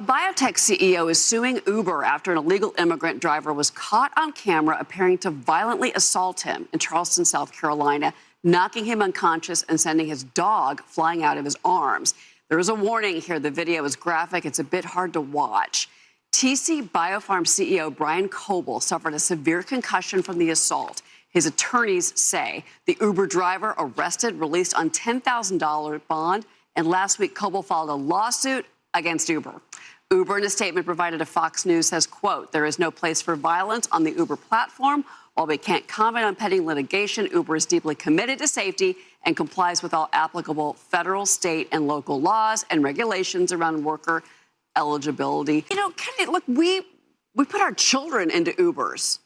biotech CEO is suing Uber after an illegal immigrant driver was caught on camera appearing to violently assault him in Charleston, South Carolina, knocking him unconscious and sending his dog flying out of his arms. There is a warning here. The video is graphic. It's a bit hard to watch. TC Biopharm CEO Brian Coble suffered a severe concussion from the assault. His attorneys say the Uber driver arrested, released on $10,000 bond, and last week Coble filed a lawsuit against Uber. Uber, in a statement provided to Fox News, says, quote, "There is no place for violence on the Uber platform. While we can't comment on pending litigation, Uber is deeply committed to safety and complies with all applicable federal, state, and local laws and regulations around worker eligibility." You know, Kennedy, look, we put our children into Ubers,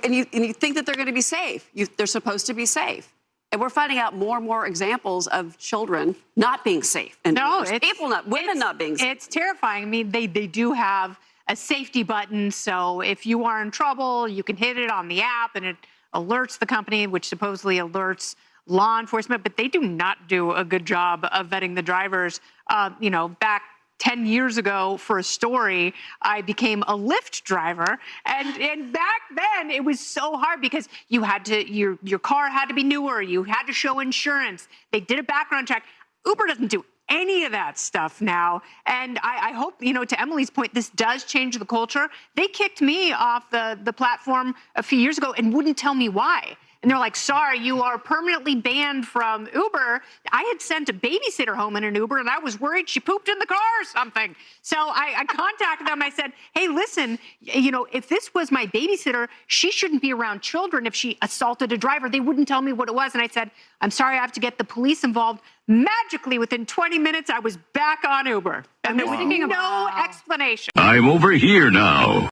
and you think that they're going to be safe. They're supposed to be safe. And we're finding out more and more examples of children not being safe. And women not being safe. It's terrifying. I mean, they do have a safety button. So if you are in trouble, you can hit it on the app and it alerts the company, which supposedly alerts law enforcement. But they do not do a good job of vetting the drivers. Back 10 years ago for a story, I became a Lyft driver. And back then it was so hard because you had to, your car had to be newer. You had to show insurance. They did a background check. Uber doesn't do any of that stuff now. And I hope, to Emily's point, this does change the culture. They kicked me off the platform a few years ago and wouldn't tell me why. And they're like, "Sorry, you are permanently banned from Uber." I had sent a babysitter home in an Uber, and I was worried she pooped in the car or something. So I contacted them. I said, "Hey, listen, if this was my babysitter, she shouldn't be around children if she assaulted a driver." They wouldn't tell me what it was. And I said, "I'm sorry, I have to get the police involved." Magically, within 20 minutes, I was back on Uber. And there was no explanation. I'm over here now.